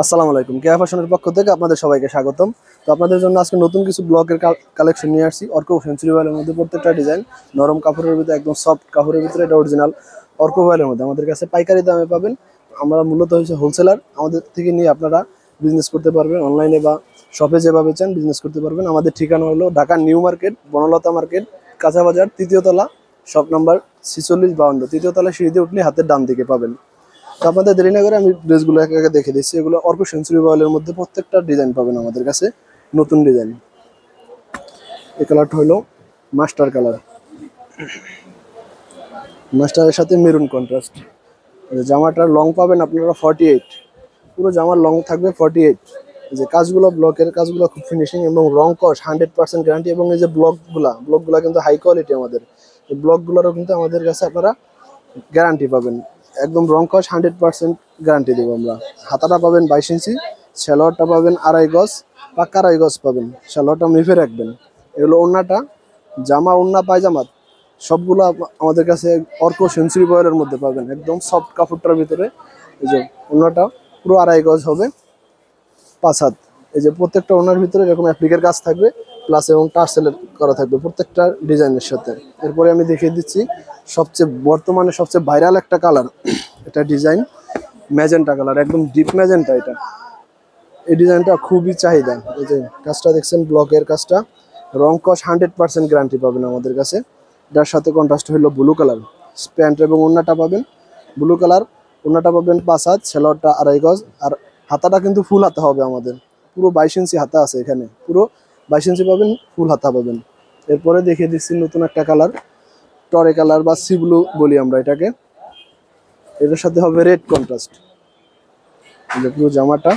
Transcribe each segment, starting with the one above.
আসসালামু আলাইকুম। কেয়া ফ্যাশনের পক্ষ থেকে আপনাদের সবাইকে স্বাগতম। তো আপনাদের জন্য আজকে নতুন কিছু ব্লগের কালেকশন নিয়ে আসছি। অর্ক সেঞ্চুরি ওয়ালের মধ্যে প্রত্যেকটা ডিজাইন নরম কাপড়ের ভিতরে, একদম সফট কাপড়ের ভিতরে, এটা অরিজিনাল অর্ক ওয়ালের মধ্যে আমাদের কাছে পাইকারি দামে পাবেন। আমরা মূলত হচ্ছে হোলসেলার, আমাদের থেকে নিয়ে আপনারা বিজনেস করতে পারবেন। অনলাইনে বা শপে যেভাবে চান বিজনেস করতে পারবেন। আমাদের ঠিকানা হলো Dhaka new market, Banalata market, কাঁচা বাজার, তৃতীয় তলা, শপ নাম্বার 4652। তৃতীয় তলা সিঁড়িতে উঠলে হাতের ডান দিকে পাবেন। তো আপনাদের দেরি না করে আমি ড্রেসগুলো একে একে দেখে দিচ্ছি। এগুলো অর্ক সেঞ্চুরি ওয়ালের মধ্যে প্রত্যেকটা ডিজাইন পাবেন আমাদের কাছে, নতুন ডিজাইন। এই কালারটা হলো মাস্টার কালার, মাস্টারের সাথে মেরুন কন্ট্রাস্ট। জামাটার লং পাবেন আপনারা 48, পুরো জামার লং থাকবে 48। যে কাজগুলো, ব্লকের কাজগুলো খুব ফিনিশিং এবং রং কস 100% গ্যারান্টি। এবং এই যে ব্লকগুলো কিন্তু হাই কোয়ালিটি। আমাদের এই ব্লকগুলোরও কিন্তু আমাদের কাছে আপনারা গ্যারান্টি পাবেন। একদম রং কস 100% গ্যারান্টি দেবো আমরা। হাতাটা পাবেন 22 ইঞ্চি, সালোয়ারটা পাবেন 2.5 গজ, পাক্কা 2.5 গজ পাবেন। সালোয়ারটা মেপে রাখবেন। এগুলো ওড়নাটা, জামা, ওড়না, পায়জামা সবগুলো আমাদের কাছে অর্ক সেঞ্চুরি বয়েলের মধ্যে পাবেন, একদম সফট কাপড়টার ভিতরে। এই যে ওড়নাটা পুরো 2.5 গজ হবে, 5 হাত। এই যে প্রত্যেকটা ওড়নার ভিতরে এরকম অ্যাপ্লিকের কাজ থাকবে, প্লাস এবং টার্সেলের করা থাকবে প্রত্যেকটা ডিজাইনের সাথে। এরপরে আমি দেখিয়ে দিচ্ছি বর্তমানে সবচেয়ে ভাইরাল একটা কালার। এটা ডিজাইন ম্যাজেন্টা কালার, একদম ডিপ ম্যাজেন্টা এটা। এই ডিজাইনটা খুবই চাহিদা। এই যে কাজটা দেখছেন, ব্লকের কাজটা, রং কস 100% গ্যারান্টি পাবেন আমাদের কাছে। এটার সাথে কন্ট্রাস্ট হলো ব্লু কালার। প্যান্ট এবং ওড়নাটা পাবেন ব্লু কালার, ওড়নাটা পাবেন 5 হাত, সেলোয়ারটা 2.5 গজ। আর হাতাটা কিন্তু ফুল হাতা হবে আমাদের, পুরো 22 ইঞ্চি হাতা আছে এখানে, পুরো 22 ইঞ্চি পাবেন, ফুল হাতা পাবেন। এরপরে দেখিয়ে দিচ্ছি নতুন একটা কালার, টরে কালার বা সি ব্লু বলি আমরা এটাকে। এটার সাথে হবে রেড কন্ট্রাস্ট। পুরো জামাটা,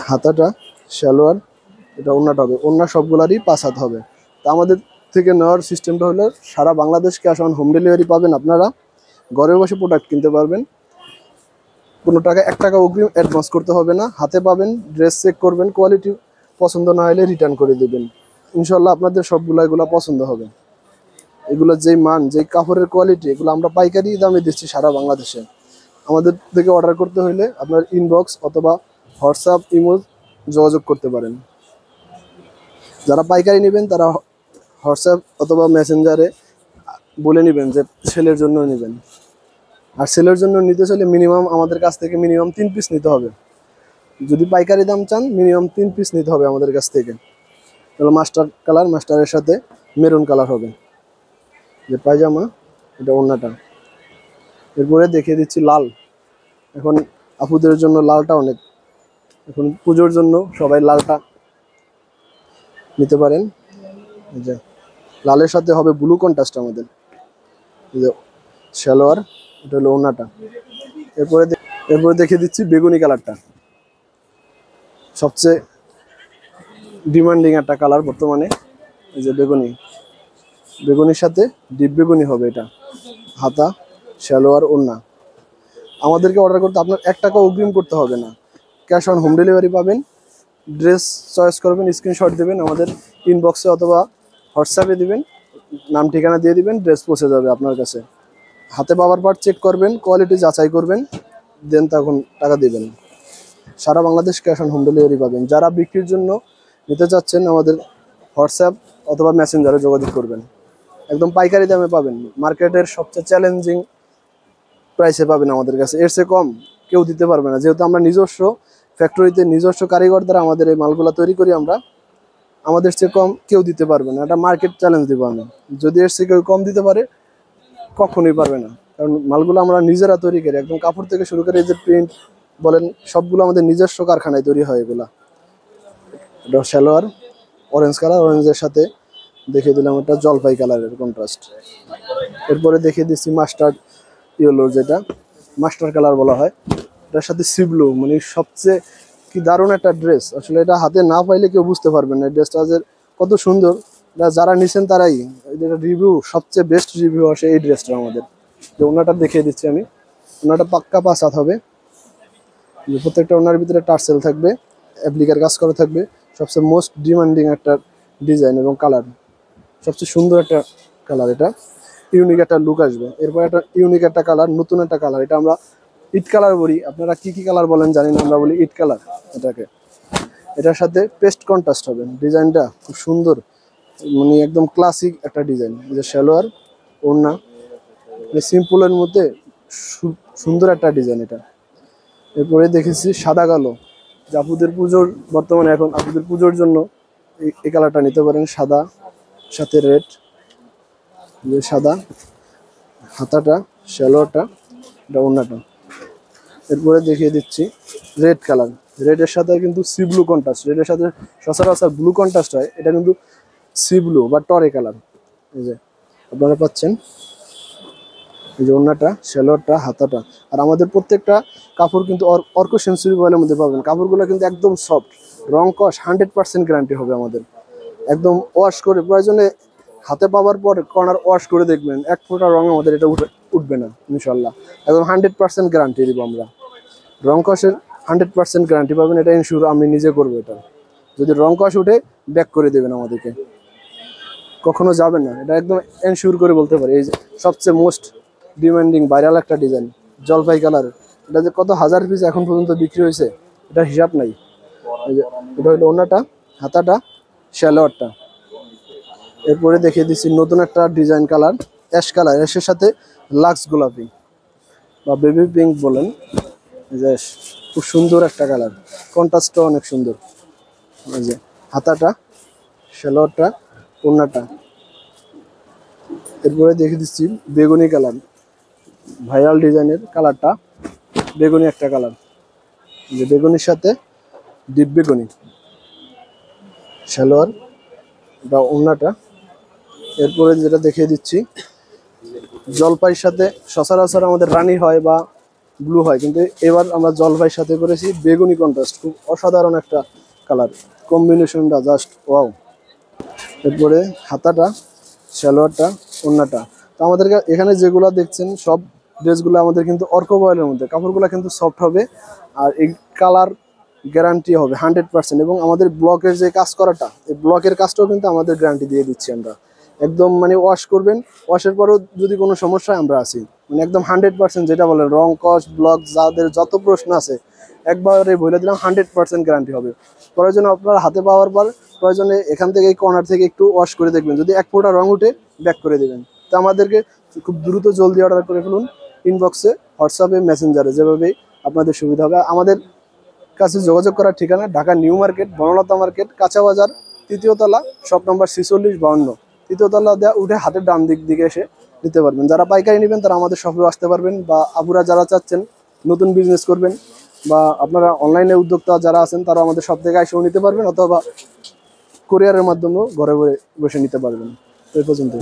হাতাটা, সালোয়ার, এটা ওড়নাটা হবে। ওড়না সবগুলারই 5 হাত হবে। তা আমাদের থেকে নেওয়ার সিস্টেমটা হলো সারা Bangladesh cash on home delivery পাবেন। আপনারা ঘরে বসে প্রোডাক্ট কিনতে পারবেন। কোনো টাকা, 1 টাকা অগ্রিম অ্যাডভান্স করতে হবে না। হাতে পাবেন, ড্রেস চেক করবেন, কোয়ালিটি পছন্দ না হলে রিটার্ন করে দেবেন। ইনশাল্লাহ আপনাদের এগুলো পছন্দ হবে। এগুলো যেই মান, যেই কাপড়ের কোয়ালিটি, এগুলো আমরা পাইকারি দামে দিচ্ছি সারা বাংলাদেশে। আমাদের থেকে অর্ডার করতে হলে আপনার ইনবক্স অথবা হোয়াটসঅ্যাপ, ইমো যোগাযোগ করতে পারেন। যারা পাইকারি নেবেন তারা হোয়াটসঅ্যাপ অথবা মেসেঞ্জারে বলে নেবেন যে সেলের জন্য নেবেন। আর সেলের জন্য নিতে চাইলে মিনিমাম আমাদের কাছ থেকে মিনিমাম 3 পিস নিতে হবে। যদি পাইকারি দাম চান মিনিমাম 3 পিস নিতে হবে আমাদের কাছ থেকে। তাহলে মাস্টার কালার, মাস্টারের সাথে মেরুন কালার হবে যে পায়জামা, এটা ওড়নাটা। এরপরে দেখিয়ে দিচ্ছি লাল। এখন আপুদের জন্য লালটা অনেক, এখন পুজোর জন্য সবাই লালটা নিতে পারেন। এই যে লালের সাথে হবে ব্লু কন্ট্রাস্ট আমাদের। এই যে সালোয়ার, এটা হলো ওড়নাটা। এরপরে দেখিয়ে দিচ্ছি বেগুনি কালারটা, সবচেয়ে ডিমান্ডিং একটা কালার বর্তমানে। এই যে বেগুনির সাথে ডিপ বেগুনি হবে এটা। হাতা, সালোয়ার, ওড়না। আমাদেরকে অর্ডার করতে আপনার 1 টাকা অগ্রিম করতে হবে না, ক্যাশ অন হোম ডেলিভারি পাবেন। ড্রেস চয়েস করবেন, স্ক্রিনশট দেবেন, আমাদের ইনবক্সে অথবা হোয়াটসঅ্যাপে দিবেন, নাম ঠিকানা দিয়ে দিবেন, ড্রেস পৌঁছে যাবে আপনার কাছে। হাতে পাওয়ার পর চেক করবেন, কোয়ালিটি যাচাই করবেন, দেন তখন টাকা দিবেন। সারা Bangladesh cash on home delivery পাবেন। যারা বিক্রির জন্য নিতে চাচ্ছেন আমাদের হোয়াটসঅ্যাপ অথবা মেসেঞ্জারে যোগাযোগ করবেন। একদম পাইকারি দামে পাবেন, মার্কেটের সবচেয়ে চ্যালেঞ্জিং প্রাইসে পাবেন আমাদের কাছে। এর চেয়ে কম কেউ দিতে পারবে না, যেহেতু আমরা নিজস্ব ফ্যাক্টরিতে, নিজস্ব কারিগর দ্বারা আমাদের এই মালগুলো তৈরি করি আমরা। আমাদের চেয়ে কম কেউ দিতে পারবে না, এটা মার্কেট চ্যালেঞ্জ দেবো আমি। যদি এর চেয়ে কেউ কম দিতে পারে, কখনোই পারবে না। কারণ মালগুলো আমরা নিজেরা তৈরি করি, একদম কাপড় থেকে শুরু করে এই যে প্রিন্ট বলেন, সবগুলো আমাদের নিজস্ব কারখানায় তৈরি হয় এগুলা। এটা সালোয়ার অরেঞ্জ কালার, অরেঞ্জের সাথে দেখিয়ে দিলাম একটা জলপাই কালারের কন্ট্রাস্ট। এরপরে দেখিয়ে দিচ্ছি মাস্টার্ড ইয়েলো, যেটা মাস্টার কালার বলা হয়। এটার সাথে সি ব্লু, মানে সবচেয়ে কি দারুণ একটা ড্রেস। আসলে এটা হাতে না পাইলে কেউ বুঝতে পারবেন না এই ড্রেসটা যে কত সুন্দর। এটা যারা নিছেন তারাই, এটা রিভিউ, সবচেয়ে বেস্ট রিভিউ আসে এই ড্রেসটা আমাদের। যে ওনাটা দেখিয়ে দিচ্ছি আমি, ওনাটা পাক্কা 5 হাত হবে। প্রত্যেকটা ওনার ভিতরে টার্সেল থাকবে, অ্যাপ্লিকার কাজ করা থাকবে। সবচেয়ে মোস্ট ডিমান্ডিং একটা ডিজাইন এবং কালার, সবচেয়ে সুন্দর একটা কালার। এটা ইউনিক একটা লুক আসবে। এরপর একটা ইউনিক একটা কালার, নতুন একটা কালার, এটা আমরা ইট কালার বলি, আপনারা কি কি কালার বলেন জানি না, আমরা বলি ইট কালার এটাকে। এটার সাথে পেস্ট কন্ট্রাস্ট হবে, ডিজাইনটা খুব সুন্দর, মানে একদম ক্লাসিক একটা ডিজাইন। এই যে সালোয়ার ওড়না, সিম্পলের মধ্যে সুন্দর একটা ডিজাইন এটা। এরপরে দেখেছি সাদা কালো, যে আপুদের পুজোর, বর্তমানে এখন আপুদের পুজোর জন্য এই কালারটা নিতে পারেন, সাদা সাথে রেড, যে সাদা হাতাটা, সালোয়ারটা, এটা ওড়নাটা। এরপরে দেখিয়ে দিচ্ছি রেড কালার, রেডের সাথে কিন্তু সি ব্লু কন্ট্রাস্ট, রেডের সাথে সচরাচর ব্লু কন্ট্রাস্ট হয়, এটা কিন্তু সি ব্লু বা টরে কালার। এই যে আপনারা পাচ্ছেন, এই যে ওড়নাটা, সালোয়ারটা, হাতাটা। আর আমাদের প্রত্যেকটা কাপড় কিন্তু অর্ক সেঞ্চুরি বয়েলের মধ্যে পাবেন। কাপড়গুলো কিন্তু একদম সফট, রং কস 100% গ্যারান্টি হবে আমাদের। একদম ওয়াশ করে, প্রয়োজনে হাতে পাওয়ার পর কর্নার ওয়াশ করে দেখবেন, এক ফোঁটা রং আমাদের এটা উঠবে না ইনশাল্লাহ। একদম 100% গ্যারান্টি দিব আমরা। রং কসের 100% গ্যারান্টি পাবেন, এটা ইনশিওর আমি নিজে করবো। এটা যদি রং কস উঠে ব্যাক করে দেবেন আমাদেরকে, কখনো যাবেন না, এটা একদম এনশিওর করে বলতে পারি। এই যে সবচেয়ে মোস্ট ডিমান্ডিং ভাইরাল একটা ডিজাইন, জলপাই কালার, এটা যে কত হাজার পিস এখন পর্যন্ত বিক্রি হয়েছে এটা হিসাব নাই। এই যে এটা হলো ওড়নাটা, হাতাটা, সালোয়ারটা। এরপরে দেখিয়ে দিচ্ছি নতুন একটা ডিজাইন কালার, অ্যাশ কালার, অ্যাশের সাথে লাক্স গোলাপি বা বেবি পিঙ্ক বলেন। এই যে খুব সুন্দর একটা কালার, কন্ট্রাস্টটা অনেক সুন্দর। এই যে হাতাটা, সালোয়ারটা, ওড়নাটা। এরপরে দেখিয়ে দিচ্ছি বেগুনি কালার, ভাইরাল ডিজাইনের কালারটা, বেগুনি একটা কালার, যে বেগুনির সাথে ডিপ বেগুনি, সালোয়ার বা ওড়নাটা। এরপরে যেটা দেখিয়ে দিচ্ছি জলপাইয়ের সাথে সচরাচর আমাদের রানী হয় বা ব্লু হয়, কিন্তু এবার আমরা জলপাইয়ের সাথে করেছি বেগুনি কন্ট্রাস্ট, খুব অসাধারণ একটা কালার, কম্বিনেশনটা জাস্ট ওয়াও। এরপরে হাতাটা, সালোয়ারটা, ওড়নাটা। তো আমাদের এখানে যেগুলো দেখছেন সব ড্রেসগুলো আমাদের কিন্তু অর্ক বয়েলের মধ্যে, কাপড়গুলো কিন্তু সফট হবে আর এই কালার গ্যারান্টি হবে 100%। এবং আমাদের ব্লকের যে কাজ করাটা, এই ব্লকের কাজটাও কিন্তু আমাদের গ্যারান্টি দিয়ে দিচ্ছি আমরা। একদম মানে ওয়াশ করবেন, ওয়াশের পরেও যদি কোনো সমস্যা আমরা আছি, মানে একদম 100%, যেটা বলেন রং কস ব্লক যাদের যত প্রশ্ন আছে একবারে বলে দিলাম, 100% গ্যারান্টি হবে। প্রয়োজনে আপনার হাতে পাওয়ার পর প্রয়োজনে এখান থেকে এই কর্নার থেকে একটু ওয়াশ করে দেখবেন, যদি এক ফোঁটা রং উঠে ব্যাক করে দেবেন। তো আমাদেরকে খুব দ্রুত জলদি অর্ডার করে ফেলুন, ইনবক্সে, হোয়াটসঅ্যাপে, মেসেঞ্জারে, যেভাবেই আপনাদের সুবিধা হবে। আমাদের কাছে যোগাযোগ করার ঠিকানা Dhaka new market, Banalata market, কাঁচা বাজার, 3য় তলা, শপ নম্বর 4652। 3য় তলা দেওয়া উঠে হাতের ডান দিকে এসে নিতে পারবেন। যারা পাইকারি নেবেন তারা আমাদের শপেও আসতে পারবেন, বা আপুরা যারা চাচ্ছেন নতুন বিজনেস করবেন বা আপনারা অনলাইনে উদ্যোক্তা যারা আছেন তারা আমাদের শপ থেকে এসেও নিতে পারবেন, অথবা কুরিয়ারের মাধ্যমেও ঘরে বসে নিতে পারবেন। এই পর্যন্ত।